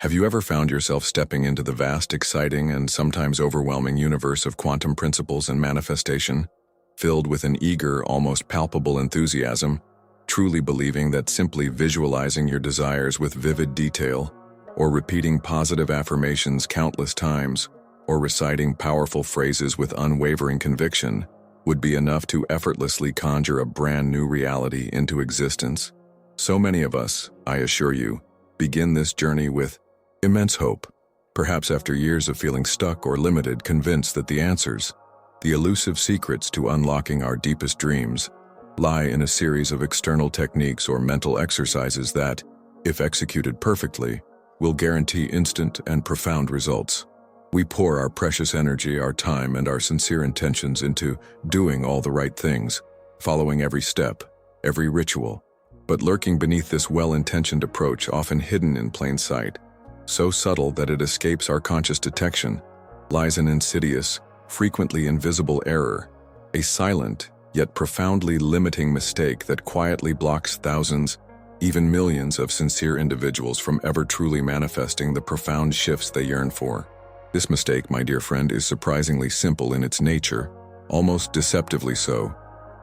Have you ever found yourself stepping into the vast, exciting, and sometimes overwhelming universe of quantum principles and manifestation, filled with an eager, almost palpable enthusiasm, truly believing that simply visualizing your desires with vivid detail, or repeating positive affirmations countless times, or reciting powerful phrases with unwavering conviction, would be enough to effortlessly conjure a brand new reality into existence? So many of us, I assure you, begin this journey with immense hope, perhaps after years of feeling stuck or limited, convinced that the answers, the elusive secrets to unlocking our deepest dreams, lie in a series of external techniques or mental exercises that, if executed perfectly, will guarantee instant and profound results. We pour our precious energy, our time, and our sincere intentions into doing all the right things, following every step, every ritual. But lurking beneath this well-intentioned approach, often hidden in plain sight, so subtle that it escapes our conscious detection, lies an insidious, frequently invisible error, a silent, yet profoundly limiting mistake that quietly blocks thousands, even millions of sincere individuals from ever truly manifesting the profound shifts they yearn for. This mistake, my dear friend, is surprisingly simple in its nature, almost deceptively so,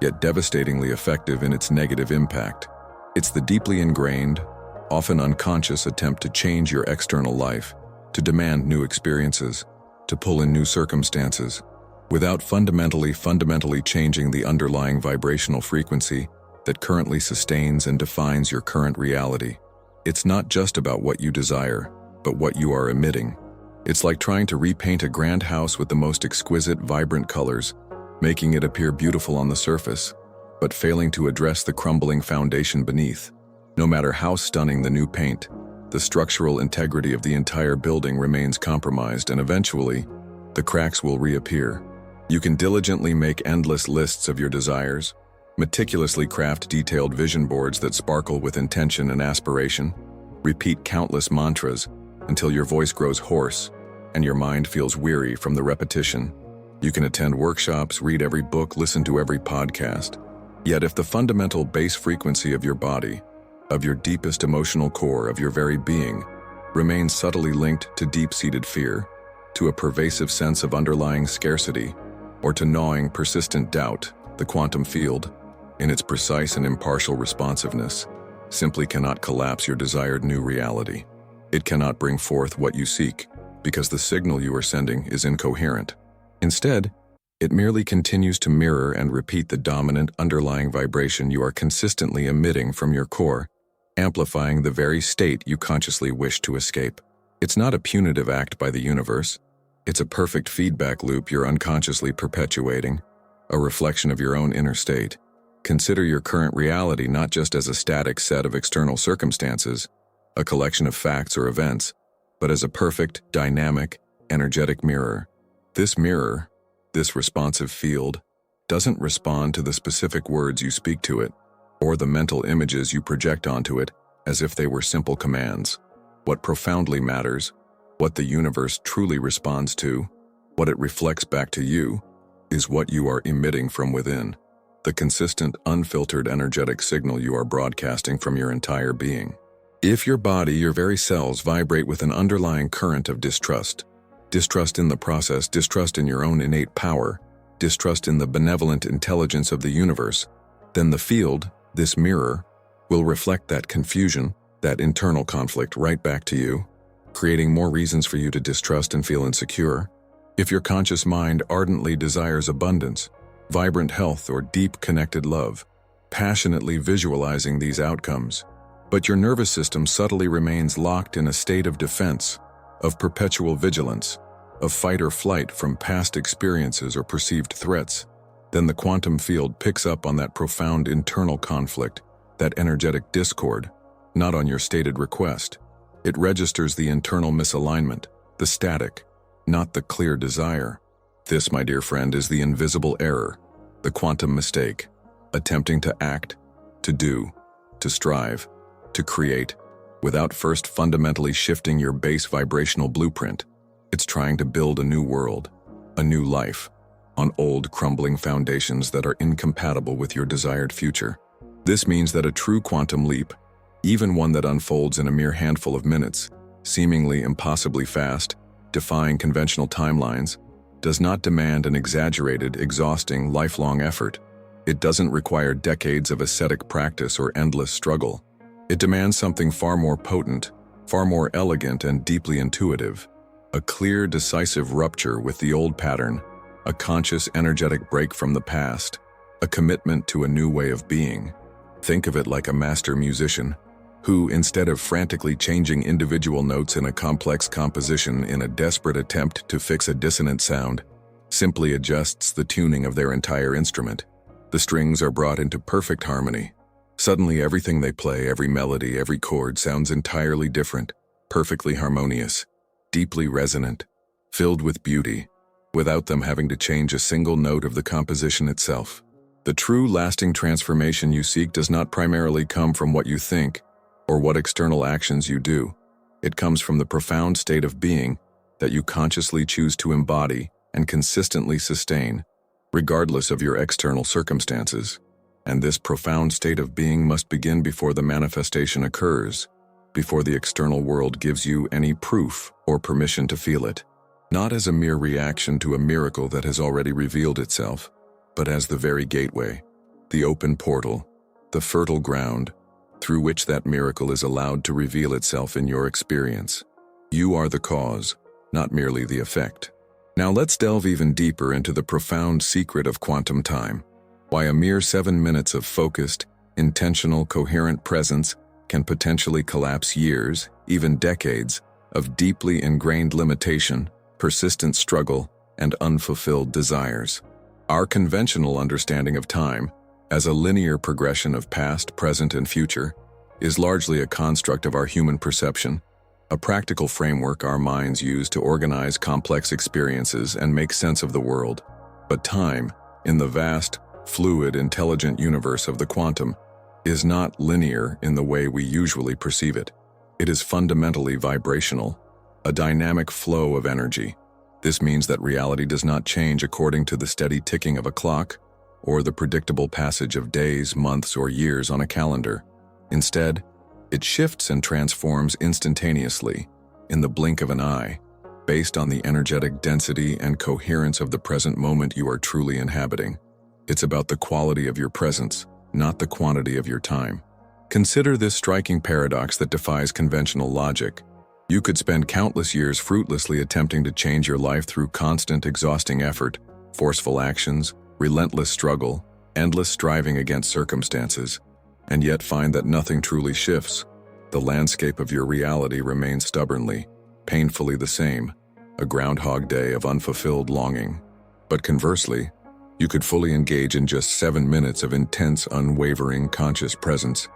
yet devastatingly effective in its negative impact. It's the deeply ingrained, often unconscious attempt to change your external life, to demand new experiences, to pull in new circumstances, without fundamentally changing the underlying vibrational frequency that currently sustains and defines your current reality. It's not just about what you desire, but what you are emitting. It's like trying to repaint a grand house with the most exquisite, vibrant colors, making it appear beautiful on the surface, but failing to address the crumbling foundation beneath. No matter how stunning the new paint, the structural integrity of the entire building remains compromised, and eventually, the cracks will reappear. You can diligently make endless lists of your desires, meticulously craft detailed vision boards that sparkle with intention and aspiration, repeat countless mantras until your voice grows hoarse and your mind feels weary from the repetition. You can attend workshops, read every book, listen to every podcast. Yet if the fundamental base frequency of your body, of your deepest emotional core, of your very being, remains subtly linked to deep-seated fear, to a pervasive sense of underlying scarcity, or to gnawing, persistent doubt, the quantum field, in its precise and impartial responsiveness, simply cannot collapse your desired new reality. It cannot bring forth what you seek, because the signal you are sending is incoherent. Instead, it merely continues to mirror and repeat the dominant underlying vibration you are consistently emitting from your core, amplifying the very state you consciously wish to escape. It's not a punitive act by the universe. It's a perfect feedback loop you're unconsciously perpetuating, a reflection of your own inner state. Consider your current reality not just as a static set of external circumstances, a collection of facts or events, but as a perfect, dynamic, energetic mirror. This mirror, this responsive field, doesn't respond to the specific words you speak to it, or the mental images you project onto it as if they were simple commands. What profoundly matters, what the universe truly responds to, what it reflects back to you, is what you are emitting from within, the consistent, unfiltered energetic signal you are broadcasting from your entire being. If your body, your very cells, vibrate with an underlying current of distrust in the process, distrust in your own innate power, distrust in the benevolent intelligence of the universe, then the field, this mirror, will reflect that confusion, that internal conflict right back to you, creating more reasons for you to distrust and feel insecure. If your conscious mind ardently desires abundance, vibrant health, or deep connected love, passionately visualizing these outcomes, but your nervous system subtly remains locked in a state of defense, of perpetual vigilance, of fight or flight from past experiences or perceived threats, then the quantum field picks up on that profound internal conflict, that energetic discord, not on your stated request. It registers the internal misalignment, the static, not the clear desire. This, my dear friend, is the invisible error, the quantum mistake, attempting to act, to do, to strive, to create, without first fundamentally shifting your base vibrational blueprint. It's trying to build a new world, a new life, on old, crumbling foundations that are incompatible with your desired future. This means that a true quantum leap, even one that unfolds in a mere handful of minutes, seemingly impossibly fast, defying conventional timelines, does not demand an exaggerated, exhausting, lifelong effort. It doesn't require decades of ascetic practice or endless struggle. It demands something far more potent, far more elegant and deeply intuitive. A clear, decisive rupture with the old pattern, a conscious, energetic break from the past, a commitment to a new way of being. Think of it like a master musician, who, instead of frantically changing individual notes in a complex composition in a desperate attempt to fix a dissonant sound, simply adjusts the tuning of their entire instrument. The strings are brought into perfect harmony. Suddenly everything they play, every melody, every chord sounds entirely different, perfectly harmonious, deeply resonant, filled with beauty, without them having to change a single note of the composition itself. The true lasting transformation you seek does not primarily come from what you think or what external actions you do. It comes from the profound state of being that you consciously choose to embody and consistently sustain, regardless of your external circumstances. And this profound state of being must begin before the manifestation occurs, before the external world gives you any proof or permission to feel it. Not as a mere reaction to a miracle that has already revealed itself, but as the very gateway, the open portal, the fertile ground, through which that miracle is allowed to reveal itself in your experience. You are the cause, not merely the effect. Now let's delve even deeper into the profound secret of quantum time. Why a mere 7 minutes of focused, intentional, coherent presence can potentially collapse years, even decades, of deeply ingrained limitation, persistent struggle, and unfulfilled desires. Our conventional understanding of time, as a linear progression of past, present, and future, is largely a construct of our human perception, a practical framework our minds use to organize complex experiences and make sense of the world. But time, in the vast, fluid, intelligent universe of the quantum, is not linear in the way we usually perceive it. It is fundamentally vibrational, a dynamic flow of energy. This means that reality does not change according to the steady ticking of a clock or the predictable passage of days, months, or years on a calendar. Instead, it shifts and transforms instantaneously, in the blink of an eye, based on the energetic density and coherence of the present moment you are truly inhabiting. It's about the quality of your presence, not the quantity of your time. Consider this striking paradox that defies conventional logic. You could spend countless years fruitlessly attempting to change your life through constant, exhausting effort, forceful actions, relentless struggle, endless striving against circumstances, and yet find that nothing truly shifts. The landscape of your reality remains stubbornly, painfully the same, a groundhog day of unfulfilled longing. But conversely, you could fully engage in just 7 minutes of intense, unwavering, conscious presence,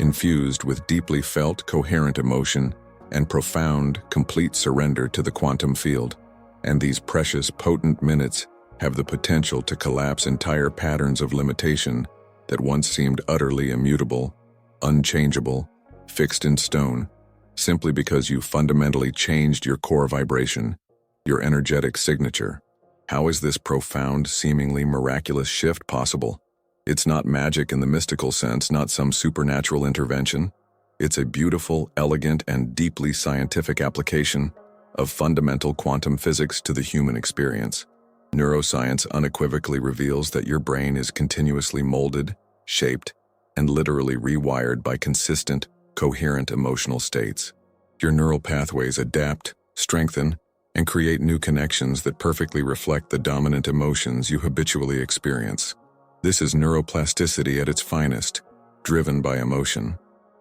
infused with deeply felt, coherent emotion and profound, complete surrender to the quantum field. And these precious, potent minutes have the potential to collapse entire patterns of limitation that once seemed utterly immutable, unchangeable, fixed in stone, simply because you fundamentally changed your core vibration, your energetic signature. How is this profound, seemingly miraculous shift possible? It's not magic in the mystical sense, not some supernatural intervention. It's a beautiful, elegant, and deeply scientific application of fundamental quantum physics to the human experience. Neuroscience unequivocally reveals that your brain is continuously molded, shaped, and literally rewired by consistent, coherent emotional states. Your neural pathways adapt, strengthen, and create new connections that perfectly reflect the dominant emotions you habitually experience. This is neuroplasticity at its finest, driven by emotion.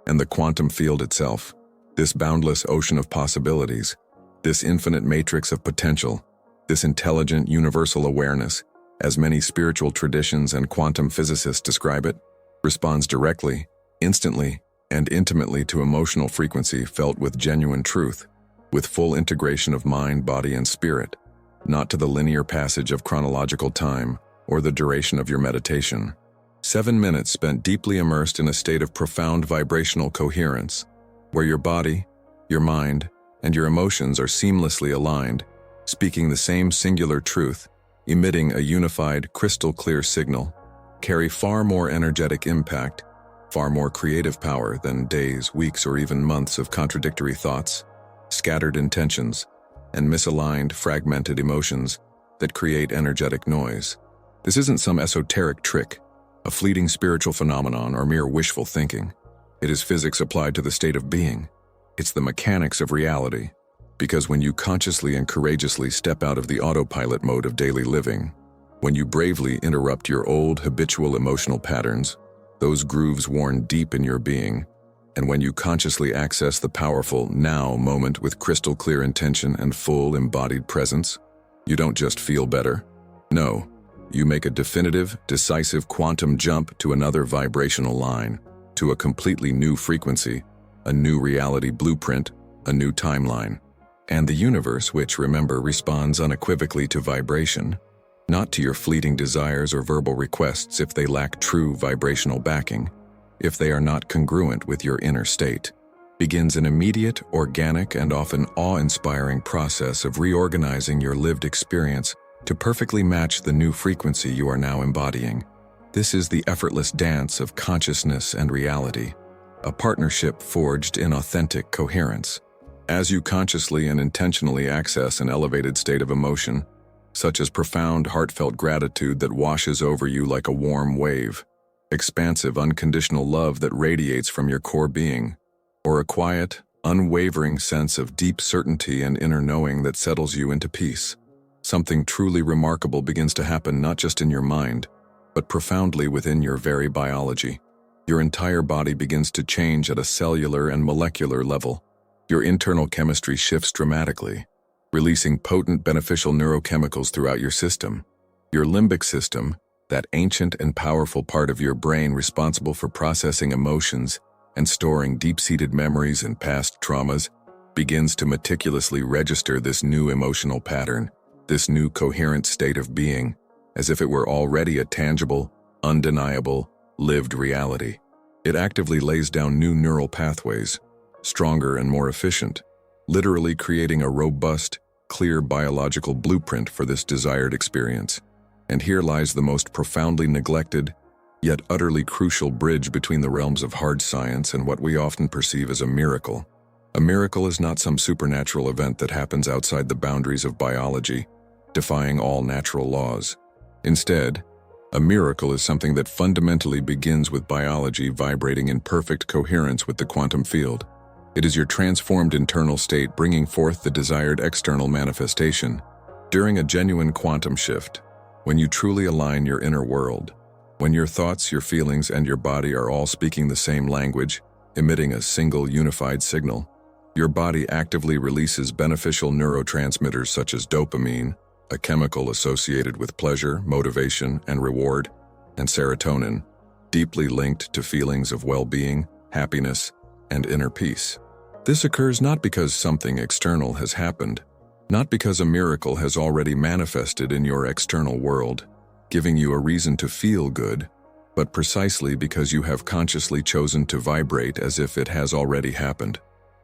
And the quantum field itself, this boundless ocean of possibilities, this infinite matrix of potential, this intelligent universal awareness, as many spiritual traditions and quantum physicists describe it, responds directly, instantly, and intimately to emotional frequency felt with genuine truth, with full integration of mind, body, and spirit, not to the linear passage of chronological time or the duration of your meditation. 7 minutes spent deeply immersed in a state of profound vibrational coherence, where your body, your mind, and your emotions are seamlessly aligned, speaking the same singular truth, emitting a unified, crystal-clear signal, carry far more energetic impact, far more creative power than days, weeks, or even months of contradictory thoughts. scattered intentions, and misaligned, fragmented emotions that create energetic noise. This isn't some esoteric trick, a fleeting spiritual phenomenon, or mere wishful thinking. It is physics applied to the state of being. It's the mechanics of reality. Because when you consciously and courageously step out of the autopilot mode of daily living, when you bravely interrupt your old habitual emotional patterns, those grooves worn deep in your being, and when you consciously access the powerful now moment with crystal clear intention and full embodied presence, you don't just feel better. No, you make a definitive, decisive quantum jump to another vibrational line, to a completely new frequency, a new reality blueprint, a new timeline. And the universe, which, remember, responds unequivocally to vibration, not to your fleeting desires or verbal requests if they lack true vibrational backing, if they are not congruent with your inner state, begins an immediate, organic, and often awe-inspiring process of reorganizing your lived experience to perfectly match the new frequency you are now embodying. This is the effortless dance of consciousness and reality, a partnership forged in authentic coherence. As you consciously and intentionally access an elevated state of emotion, such as profound, heartfelt gratitude that washes over you like a warm wave, expansive, unconditional love that radiates from your core being, or a quiet, unwavering sense of deep certainty and inner knowing that settles you into peace, something truly remarkable begins to happen not just in your mind, but profoundly within your very biology. Your entire body begins to change at a cellular and molecular level. Your internal chemistry shifts dramatically, releasing potent beneficial neurochemicals throughout your system. Your limbic system, that ancient and powerful part of your brain responsible for processing emotions and storing deep-seated memories and past traumas, begins to meticulously register this new emotional pattern, this new coherent state of being, as if it were already a tangible, undeniable, lived reality. It actively lays down new neural pathways, stronger and more efficient, literally creating a robust, clear biological blueprint for this desired experience. And here lies the most profoundly neglected, yet utterly crucial bridge between the realms of hard science and what we often perceive as a miracle. A miracle is not some supernatural event that happens outside the boundaries of biology, defying all natural laws. Instead, a miracle is something that fundamentally begins with biology vibrating in perfect coherence with the quantum field. It is your transformed internal state bringing forth the desired external manifestation. During a genuine quantum shift, when you truly align your inner world, when your thoughts, your feelings, and your body are all speaking the same language, emitting a single unified signal, your body actively releases beneficial neurotransmitters such as dopamine, a chemical associated with pleasure, motivation, and reward, and serotonin, deeply linked to feelings of well-being, happiness, and inner peace. This occurs not because something external has happened, not because a miracle has already manifested in your external world, giving you a reason to feel good, but precisely because you have consciously chosen to vibrate as if it has already happened,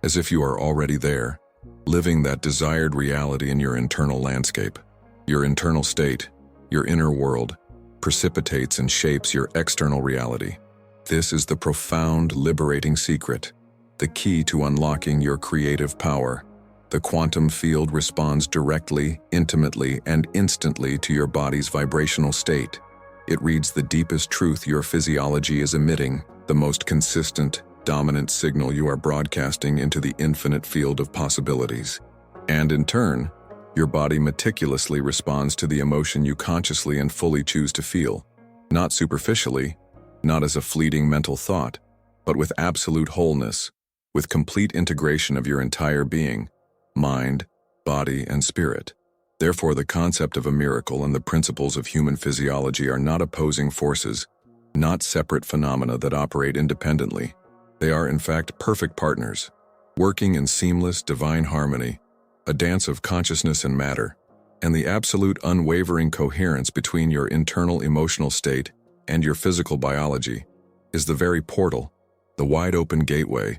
as if you are already there, living that desired reality in your internal landscape. Your internal state, your inner world, precipitates and shapes your external reality. This is the profound, liberating secret, the key to unlocking your creative power. The quantum field responds directly, intimately, and instantly to your body's vibrational state. It reads the deepest truth your physiology is emitting, the most consistent, dominant signal you are broadcasting into the infinite field of possibilities. And in turn, your body meticulously responds to the emotion you consciously and fully choose to feel, not superficially, not as a fleeting mental thought, but with absolute wholeness, with complete integration of your entire being, mind, body, and spirit. Therefore, the concept of a miracle and the principles of human physiology are not opposing forces, not separate phenomena that operate independently. They are, in fact, perfect partners, working in seamless, divine harmony, a dance of consciousness and matter, and the absolute unwavering coherence between your internal emotional state and your physical biology is the very portal, the wide-open gateway,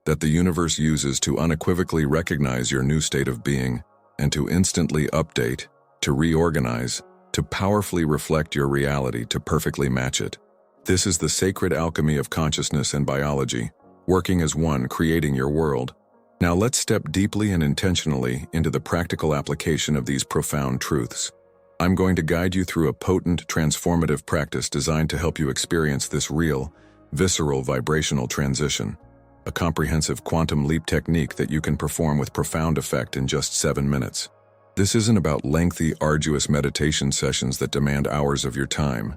that the universe uses to unequivocally recognize your new state of being and to instantly update, to reorganize, to powerfully reflect your reality to perfectly match it. This is the sacred alchemy of consciousness and biology, working as one, creating your world. Now let's step deeply and intentionally into the practical application of these profound truths. I'm going to guide you through a potent, transformative practice designed to help you experience this real, visceral vibrational transition, a comprehensive quantum leap technique that you can perform with profound effect in just 7 minutes. This isn't about lengthy, arduous meditation sessions that demand hours of your time.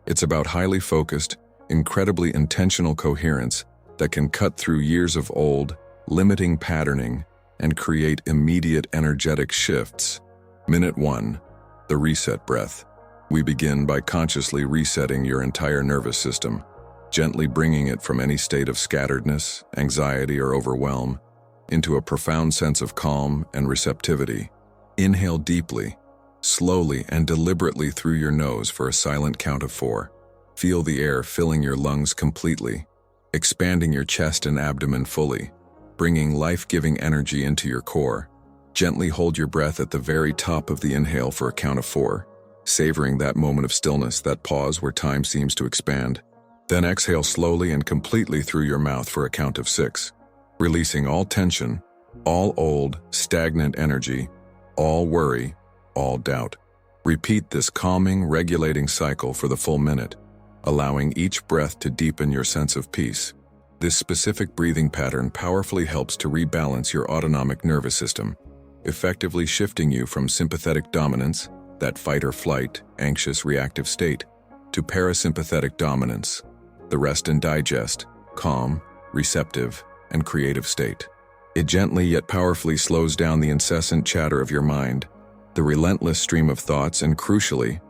It's about highly focused, incredibly intentional coherence that can cut through years of old, limiting patterning and create immediate energetic shifts. Minute 1. The reset breath. We begin by consciously resetting your entire nervous system, gently bringing it from any state of scatteredness, anxiety, or overwhelm into a profound sense of calm and receptivity. Inhale deeply, slowly and deliberately through your nose for a silent count of 4. Feel the air filling your lungs completely, expanding your chest and abdomen fully, bringing life-giving energy into your core. Gently hold your breath at the very top of the inhale for a count of 4, savoring that moment of stillness, that pause where time seems to expand. Then exhale slowly and completely through your mouth for a count of 6, releasing all tension, all old, stagnant energy, all worry, all doubt. Repeat this calming, regulating cycle for the full minute, allowing each breath to deepen your sense of peace. This specific breathing pattern powerfully helps to rebalance your autonomic nervous system, effectively shifting you from sympathetic dominance, that fight or flight, anxious, reactive state, to parasympathetic dominance, the rest and digest, calm, receptive, and creative state. It gently yet powerfully slows down the incessant chatter of your mind, the relentless stream of thoughts, and crucially,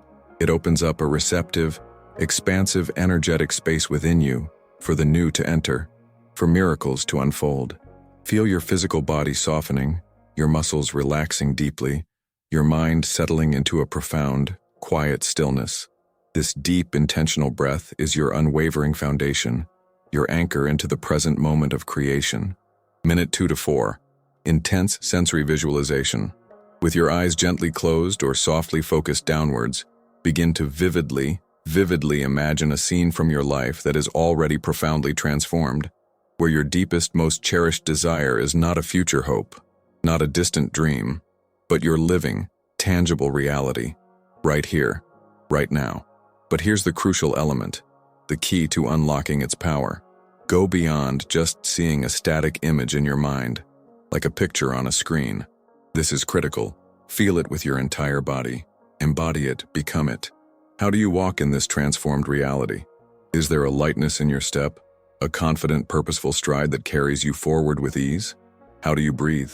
it opens up a receptive, expansive, energetic space within you for the new to enter, for miracles to unfold. Feel your physical body softening, your muscles relaxing deeply, your mind settling into a profound, quiet stillness. This deep, intentional breath is your unwavering foundation, your anchor into the present moment of creation. Minute 2 to 4. Intense sensory visualization. With your eyes gently closed or softly focused downwards, begin to vividly imagine a scene from your life that is already profoundly transformed, where your deepest, most cherished desire is not a future hope, not a distant dream, but your living, tangible reality, right here, right now. But here's the crucial element, the key to unlocking its power. Go beyond just seeing a static image in your mind, like a picture on a screen. This is critical. Feel it with your entire body. Embody it, become it. How do you walk in this transformed reality? Is there a lightness in your step, a confident, purposeful stride that carries you forward with ease? How do you breathe?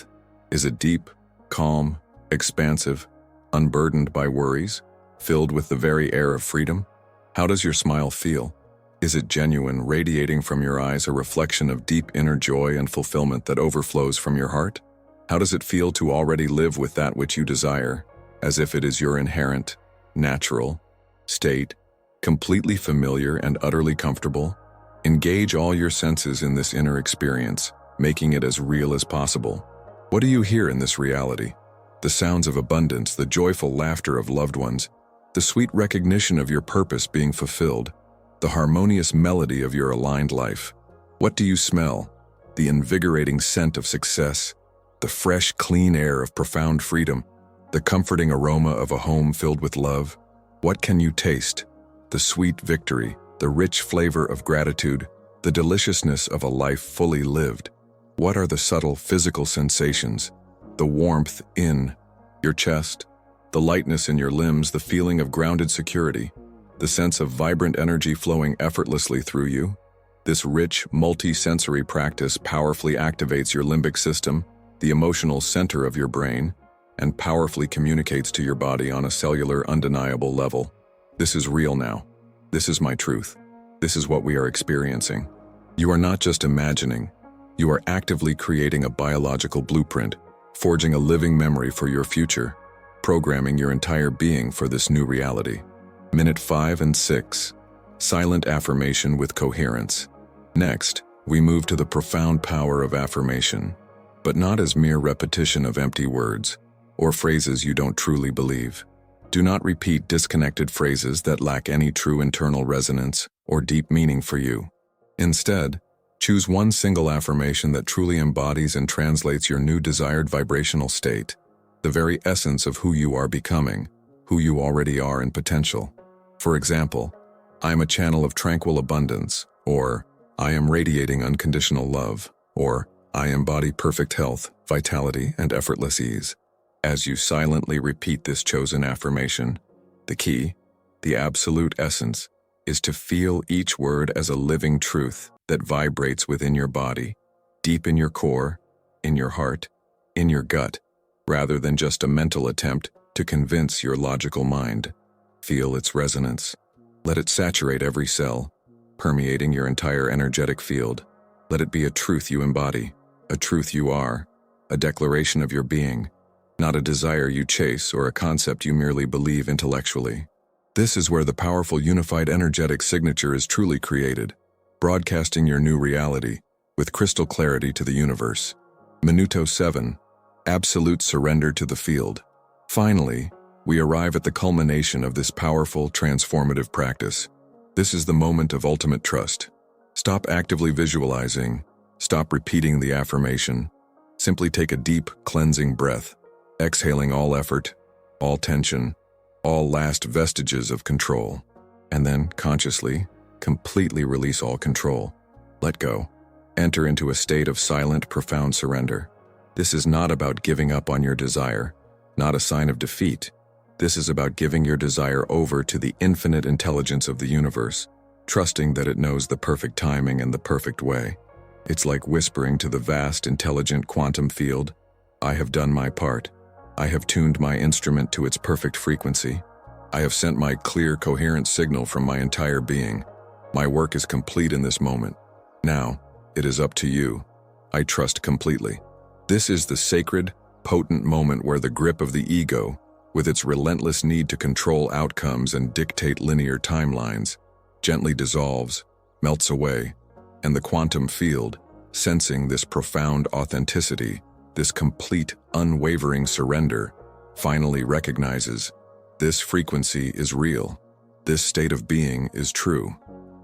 Is it deep, calm, expansive, unburdened by worries, filled with the very air of freedom? How does your smile feel? Is it genuine, radiating from your eyes, a reflection of deep inner joy and fulfillment that overflows from your heart? How does it feel to already live with that which you desire, as if it is your inherent, natural state, completely familiar and utterly comfortable? Engage all your senses in this inner experience, making it as real as possible. What do you hear in this reality? The sounds of abundance, the joyful laughter of loved ones, the sweet recognition of your purpose being fulfilled, the harmonious melody of your aligned life. What do you smell? The invigorating scent of success, the fresh, clean air of profound freedom, the comforting aroma of a home filled with love. What can you taste? The sweet victory, the rich flavor of gratitude, the deliciousness of a life fully lived. What are the subtle physical sensations? The warmth in your chest, the lightness in your limbs, the feeling of grounded security, the sense of vibrant energy flowing effortlessly through you. This rich, multi-sensory practice powerfully activates your limbic system, the emotional center of your brain, and powerfully communicates to your body on a cellular, undeniable level. This is real now. This is my truth. This is what we are experiencing. You are not just imagining. You are actively creating a biological blueprint, forging a living memory for your future, programming your entire being for this new reality. Minute 5 and 6. Silent affirmation with coherence. Next, we move to the profound power of affirmation, but not as mere repetition of empty words or phrases you don't truly believe. Do not repeat disconnected phrases that lack any true internal resonance or deep meaning for you. Instead, Choose one single affirmation that truly embodies and translates your new desired vibrational state, the very essence of who you are becoming, who you already are in potential. For example, I am a channel of tranquil abundance, or I am radiating unconditional love, or I embody perfect health, vitality, and effortless ease. As you silently repeat this chosen affirmation, the key, the absolute essence, is to feel each word as a living truth that vibrates within your body, deep in your core, in your heart, in your gut, rather than just a mental attempt to convince your logical mind. Feel its resonance. Let it saturate every cell, permeating your entire energetic field. Let it be a truth you embody, a truth you are, a declaration of your being, not a desire you chase or a concept you merely believe intellectually. This is where the powerful unified energetic signature is truly created, broadcasting your new reality with crystal clarity to the universe. Minuto 7. Absolute surrender to the field. Finally, we arrive at the culmination of this powerful, transformative practice. This is the moment of ultimate trust. Stop actively visualizing. Stop repeating the affirmation. Simply take a deep, cleansing breath, exhaling all effort, all tension, all last vestiges of control, and then consciously, completely release all control. Let go. Enter into a state of silent, profound surrender. This is not about giving up on your desire, not a sign of defeat. This is about giving your desire over to the infinite intelligence of the universe, trusting that it knows the perfect timing and the perfect way. It's like whispering to the vast, intelligent quantum field, I have done my part. I have tuned my instrument to its perfect frequency. I have sent my clear, coherent signal from my entire being. My work is complete in this moment. Now, it is up to you. I trust completely. This is the sacred, potent moment where the grip of the ego, with its relentless need to control outcomes and dictate linear timelines, gently dissolves, melts away, and the quantum field, sensing this profound authenticity, this complete, unwavering surrender, finally recognizes this frequency is real. This state of being is true.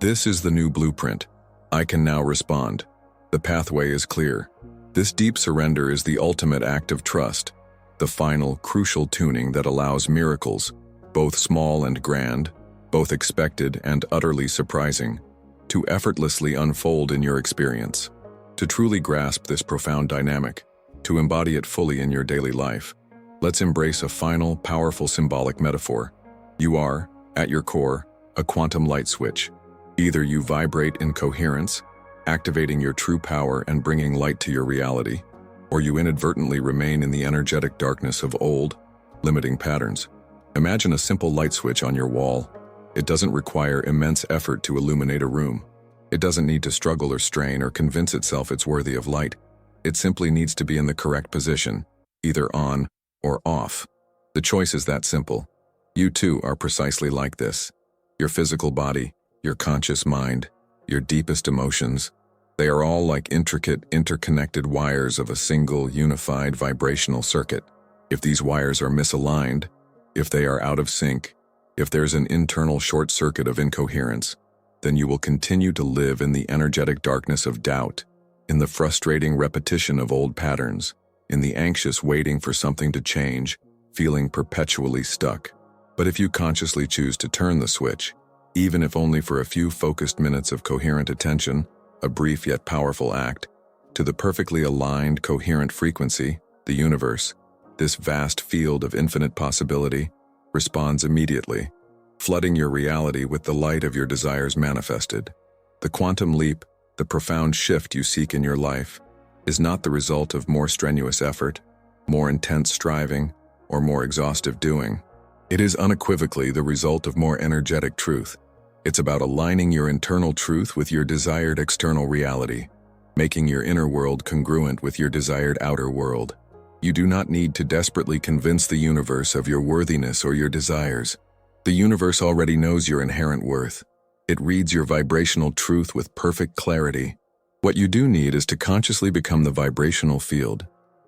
This is the new blueprint. I can now respond. The pathway is clear. This deep surrender is the ultimate act of trust, the final, crucial tuning that allows miracles, both small and grand, both expected and utterly surprising, to effortlessly unfold in your experience. To truly grasp this profound dynamic, to embody it fully in your daily life, let's embrace a final, powerful symbolic metaphor. You are, at your core, a quantum light switch. Either you vibrate in coherence, activating your true power and bringing light to your reality, or you inadvertently remain in the energetic darkness of old, limiting patterns. Imagine a simple light switch on your wall. It doesn't require immense effort to illuminate a room. It doesn't need to struggle or strain or convince itself it's worthy of light. It simply needs to be in the correct position, either on or off. The choice is that simple. You too are precisely like this. Your physical body, your conscious mind, your deepest emotions, they are all like intricate, interconnected wires of a single, unified vibrational circuit. If these wires are misaligned, if they are out of sync, if there's an internal short circuit of incoherence, then you will continue to live in the energetic darkness of doubt, in the frustrating repetition of old patterns, in the anxious waiting for something to change, feeling perpetually stuck. But if you consciously choose to turn the switch, even if only for a few focused minutes of coherent attention, a brief yet powerful act, to the perfectly aligned, coherent frequency, the universe, this vast field of infinite possibility, responds immediately, flooding your reality with the light of your desires manifested. The quantum leap, the profound shift you seek in your life, is not the result of more strenuous effort, more intense striving, or more exhaustive doing. It is unequivocally the result of more energetic truth. It's about aligning your internal truth with your desired external reality, making your inner world congruent with your desired outer world. You do not need to desperately convince the universe of your worthiness or your desires. The universe already knows your inherent worth. It reads your vibrational truth with perfect clarity. What you do need is to consciously become the vibrational field,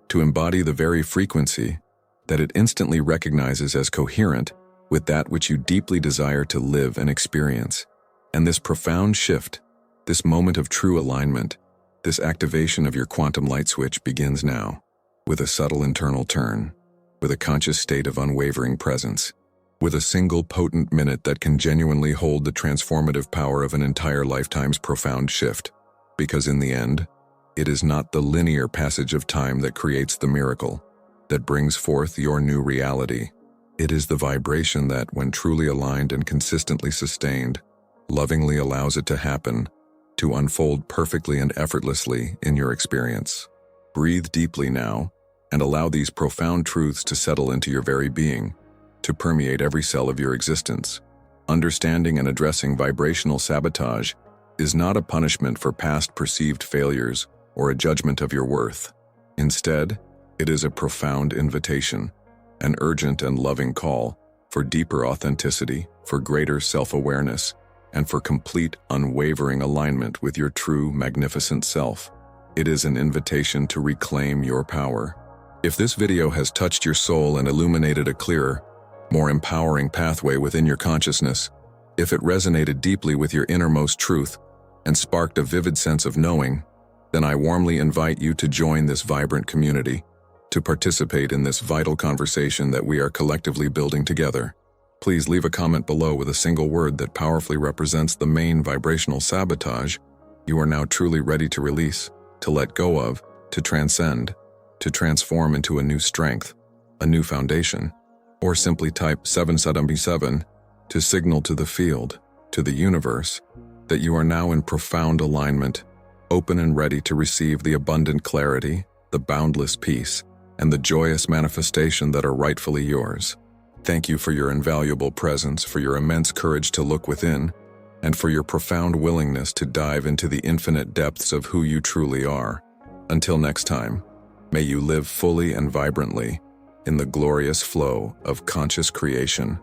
to embody the very frequency that it instantly recognizes as coherent with that which you deeply desire to live and experience. And this profound shift, This moment of true alignment, this activation of your quantum light switch begins now, with a subtle internal turn, with a conscious state of unwavering presence, with a single potent minute that can genuinely hold the transformative power of an entire lifetime's profound shift. Because in the end, it is not the linear passage of time that creates the miracle, that brings forth your new reality. It is the vibration that, when truly aligned and consistently sustained, lovingly allows it to happen, to unfold perfectly and effortlessly in your experience. Breathe deeply now, and allow these profound truths to settle into your very being, to permeate every cell of your existence. Understanding and addressing vibrational sabotage is not a punishment for past perceived failures or a judgment of your worth. Instead, it is a profound invitation, an urgent and loving call for deeper authenticity, for greater self-awareness, and for complete, unwavering alignment with your true, magnificent self. It is an invitation to reclaim your power. If this video has touched your soul and illuminated a clearer, more empowering pathway within your consciousness, if it resonated deeply with your innermost truth and sparked a vivid sense of knowing, then I warmly invite you to join this vibrant community, to participate in this vital conversation that we are collectively building together. Please leave a comment below with a single word that powerfully represents the main vibrational sabotage you are now truly ready to release, to let go of, to transcend, to transform into a new strength, a new foundation. Or simply type 777 to signal to the field, to the universe, that you are now in profound alignment, open and ready to receive the abundant clarity, the boundless peace, and the joyous manifestation that are rightfully yours. Thank you for your invaluable presence, for your immense courage to look within, and for your profound willingness to dive into the infinite depths of who you truly are. Until next time, may you live fully and vibrantly in the glorious flow of conscious creation.